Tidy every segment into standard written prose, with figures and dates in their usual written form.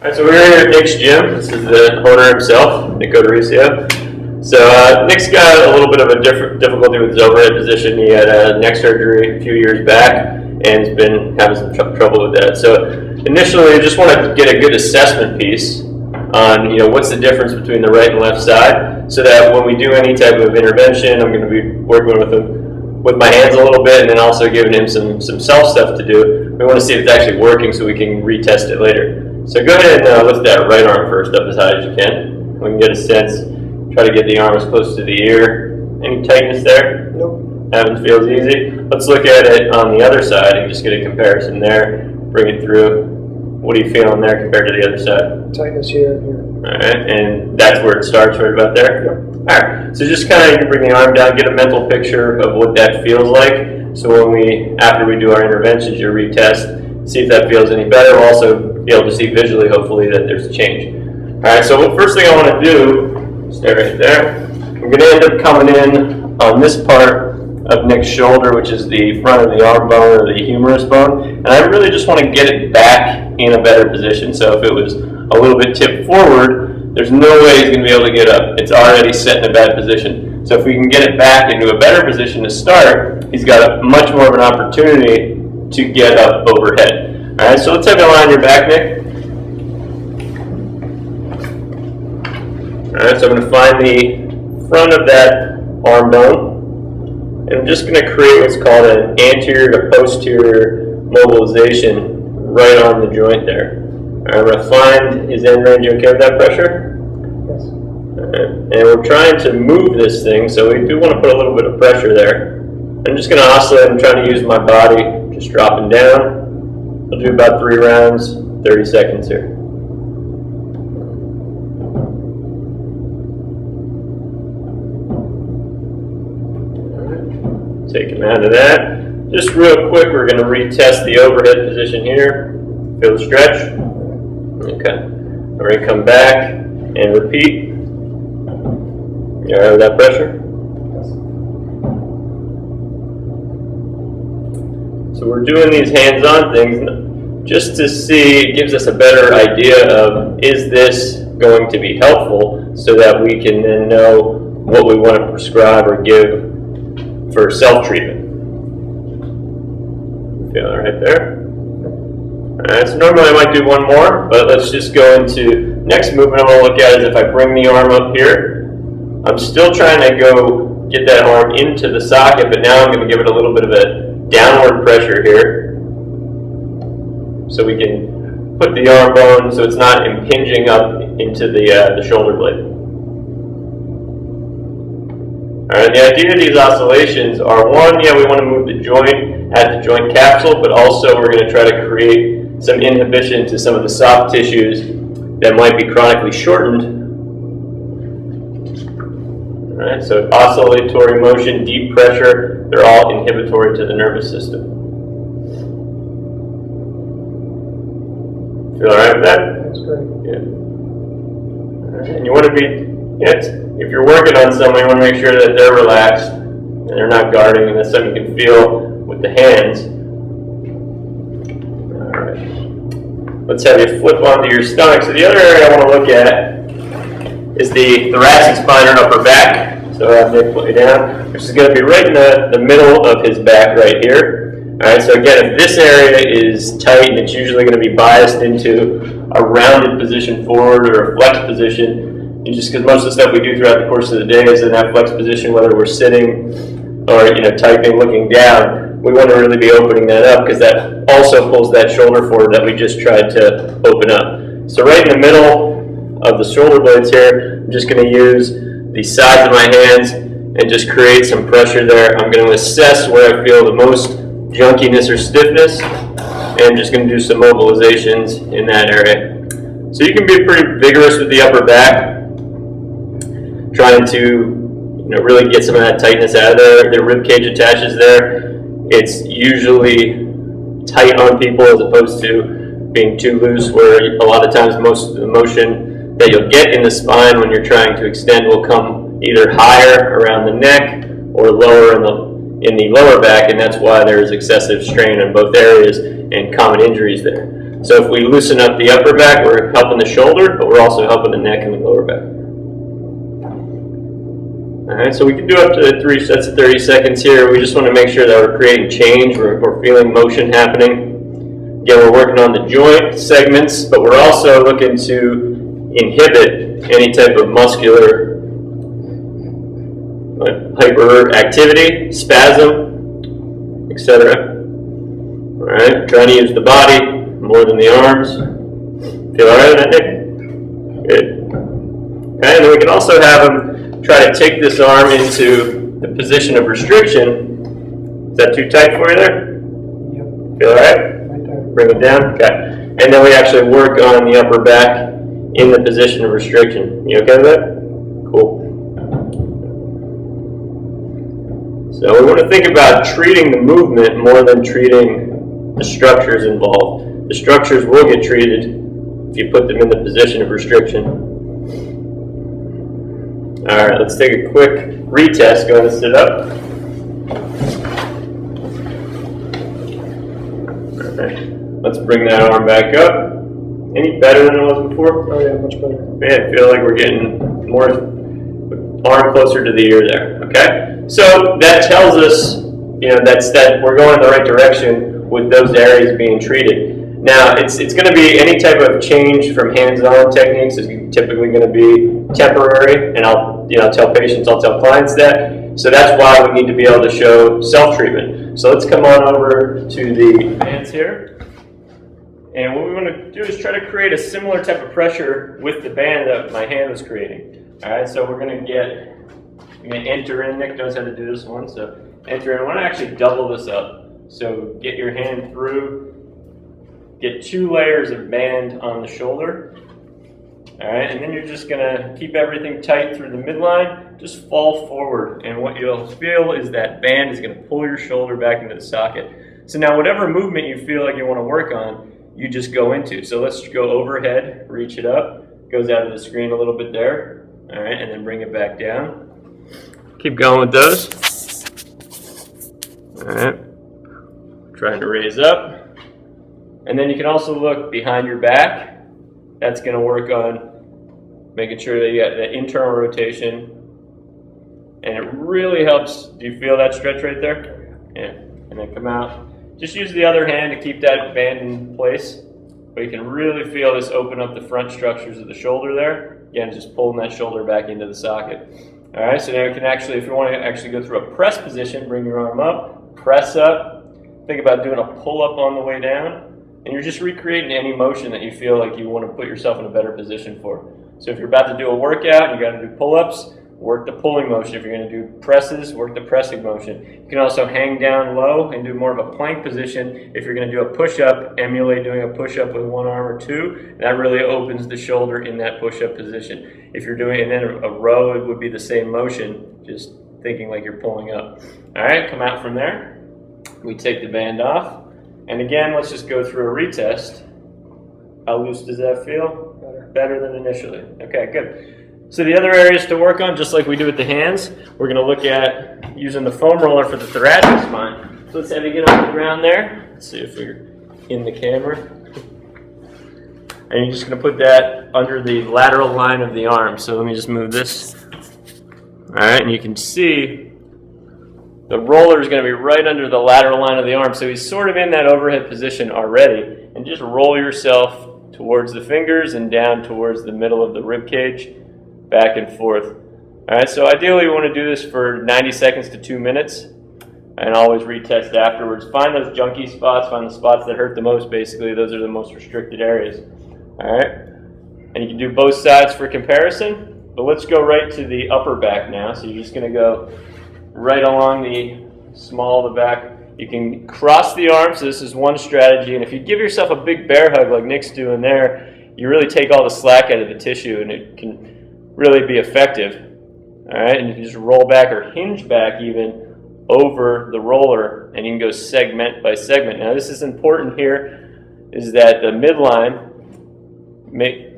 Alright, so we're here at Nick's gym. This is the owner himself, Nick Odoricio. So Nick's got a little bit of a difficulty with his overhead position. He had a neck surgery a few years back and has been having some trouble with that. So initially, I just want to get a good assessment piece on what's the difference between the right and left side, so that when we do any type of intervention, I'm going to be working with him with my hands a little bit, and then also giving him some self stuff to do. We want to see if it's actually working, so we can retest it later. So go ahead and lift that right arm first up as high as you can. We can get a sense. Try to get the arm as close to the ear. Any tightness there? Nope. Happens, feels easy. Let's look at it on the other side and just get a comparison there. Bring it through. What are you feeling there compared to the other side? Tightness here and here. All right, and that's where it starts, right about there? Yep. All right, so just kind of, you can bring the arm down, get a mental picture of what that feels like. So when after we do our interventions, you retest, see if that feels any better. We'll also be able to see visually, hopefully, that there's a change. All right, so the first thing I want to do, stay right there. I'm going to end up coming in on this part of Nick's shoulder, which is the front of the arm bone or the humerus bone, and I really just want to get it back in a better position. So if it was a little bit tipped forward, there's no way he's going to be able to get up. It's already set in a bad position. So if we can get it back into a better position to start, he's got much more of an opportunity to get up overhead. All right, so let's have you lie on your back, Nick. All right, so I'm going to find the front of that arm bone, and I'm just going to create what's called an anterior to posterior mobilization right on the joint there. All right, I'm going to find, is end range okay with that pressure? Yes. All right, and we're trying to move this thing, so we do want to put a little bit of pressure there. I'm just going to oscillate. I'm trying to use my body, just dropping down. I'll do about 3 rounds, 30 seconds here. Take him out of that. Just real quick, we're going to retest the overhead position here. Feel the stretch. Okay. We're going to come back and repeat. You all right with that pressure? So we're doing these hands-on things just to see, it gives us a better idea of, is this going to be helpful, so that we can then know what we want to prescribe or give for self-treatment. Feel all right there? All right, so normally I might do one more, but let's just go into next movement. I'm going to look at it if I bring the arm up here. I'm still trying to go get that arm into the socket, but now I'm going to give it a little bit of a downward pressure here, so we can put the arm bone so it's not impinging up into the shoulder blade. All right, the idea of these oscillations are, one, we want to move the joint at the joint capsule, but also we're going to try to create some inhibition to some of the soft tissues that might be chronically shortened. All right, so oscillatory motion, deep pressure, they're all inhibitory to the nervous system. Feel all right with that? That's great. Yeah. All right, and you want to be, if you're working on someone, you want to make sure that they're relaxed and they're not guarding, and that's something you can feel with the hands. All right. Let's have you flip onto your stomach. So the other area I want to look at is the thoracic spine or upper back. So I have Nick lay down, which is going to be right in the middle of his back right here. All right, so again, if this area is tight, and it's usually going to be biased into a rounded position forward or a flex position, and just because most of the stuff we do throughout the course of the day is in that flex position, whether we're sitting or typing, looking down, we want to really be opening that up, because that also pulls that shoulder forward that we just tried to open up. So right in the middle of the shoulder blades here, I'm just going to use the sides of my hands and just create some pressure there. I'm going to assess where I feel the most junkiness or stiffness, and I'm just going to do some mobilizations in that area. So you can be pretty vigorous with the upper back, trying to really get some of that tightness out of there. The rib cage attaches there. It's usually tight on people as opposed to being too loose, where a lot of times most of the motion that you'll get in the spine when you're trying to extend will come either higher around the neck or lower in the lower back, and that's why there's excessive strain in both areas and common injuries there. So if we loosen up the upper back, we're helping the shoulder, but we're also helping the neck and the lower back. All right, so we can do up to 3 sets of 30 seconds here. We just want to make sure that we're creating change, we're feeling motion happening. Again, we're working on the joint segments, but we're also looking to inhibit any type of muscular hyperactivity, spasm, etc. All right, trying to use the body more than the arms. Feel all right with that, Nick? Good. Okay, and then we can also have him try to take this arm into the position of restriction. Is that too tight for you there? Yep. Feel all right? Bring it down, okay. And then we actually work on the upper back in the position of restriction. You okay with that? Cool. So we want to think about treating the movement more than treating the structures involved. The structures will get treated if you put them in the position of restriction. All right, let's take a quick retest. Go ahead and sit up. All right. Let's bring that arm back up. Any better than it was before? Oh yeah, much better. Man, I feel like we're getting more arm closer to the ear there. Okay, so that tells us, that we're going in the right direction with those areas being treated. Now, it's going to be any type of change from hands-on techniques is typically going to be temporary, and I'll tell patients, I'll tell clients that. So that's why we need to be able to show self-treatment. So let's come on over to the bands here. And what we want to do is try to create a similar type of pressure with the band that my hand was creating. All right, so we're going to enter in. Nick knows how to do this one. So enter in. I want to actually double this up. So get your hand through. Get 2 layers of band on the shoulder. All right, and then you're just going to keep everything tight through the midline. Just fall forward, and what you'll feel is that band is going to pull your shoulder back into the socket. So now whatever movement you feel like you want to work on, you just go into. So let's go overhead, reach it up, goes out of the screen a little bit there. All right, and then bring it back down. Keep going with those. All right, trying to raise up. And then you can also look behind your back. That's going to work on making sure that you got the internal rotation. And it really helps. Do you feel that stretch right there? Yeah, and then come out. Just use the other hand to keep that band in place, but you can really feel this open up the front structures of the shoulder there. Again, just pulling that shoulder back into the socket. All right, so now you can actually, if you want to actually go through a press position, bring your arm up, press up. Think about doing a pull-up on the way down, and you're just recreating any motion that you feel like you want to put yourself in a better position for. So if you're about to do a workout and you got to do pull-ups, work the pulling motion. If you're going to do presses, work the pressing motion. You can also hang down low and do more of a plank position. If you're going to do a push-up, emulate doing a push-up with 1 arm or 2. That really opens the shoulder in that push-up position. If you're doing, and then a row, it would be the same motion, just thinking like you're pulling up. All right, come out from there. We take the band off. And again, let's just go through a retest. How loose does that feel? Better than initially. Okay, good. So the other areas to work on, just like we do with the hands, we're going to look at using the foam roller for the thoracic spine. So let's have you get on the ground there. Let's see if we're in the camera. And you're just going to put that under the lateral line of the arm. So let me just move this. All right, and you can see the roller is going to be right under the lateral line of the arm. So he's sort of in that overhead position already. And just roll yourself towards the fingers and down towards the middle of the rib cage. Back and forth. All right, so ideally you want to do this for 90 seconds to 2 minutes and always retest afterwards. Find those junky spots, find the spots that hurt the most, basically. Those are the most restricted areas. All right, and you can do both sides for comparison, but let's go right to the upper back now. So you're just going to go right along the small of the back. You can cross the arms, so this is one strategy, and if you give yourself a big bear hug like Nick's doing there, you really take all the slack out of the tissue and it can really be effective. All right, and you can just roll back or hinge back even over the roller, and you can go segment by segment. Now this is important here, is that the midline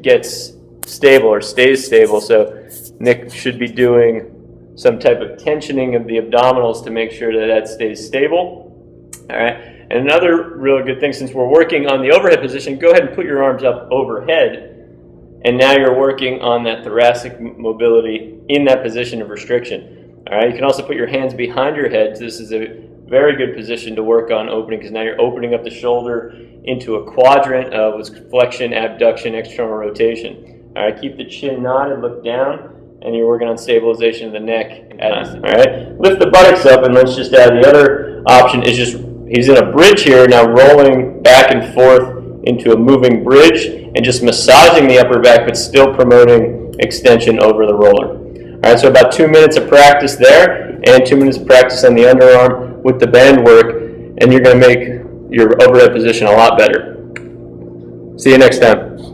gets stable or stays stable. So Nick should be doing some type of tensioning of the abdominals to make sure that that stays stable. All right, And another really good thing, since we're working on the overhead position, go ahead and put your arms up overhead, and now you're working on that thoracic mobility in that position of restriction. All right, you can also put your hands behind your head. This is a very good position to work on opening, because now you're opening up the shoulder into a quadrant of what's flexion, abduction, external rotation. All right, keep the chin knotted, look down, and you're working on stabilization of the neck. All right, lift the buttocks up, and let's just add the other option is just, he's in a bridge here, now rolling back and forth into a moving bridge and just massaging the upper back, but still promoting extension over the roller. All right, so about 2 minutes of practice there, and 2 minutes of practice on the underarm with the band work, and you're going to make your overhead position a lot better. See you next time.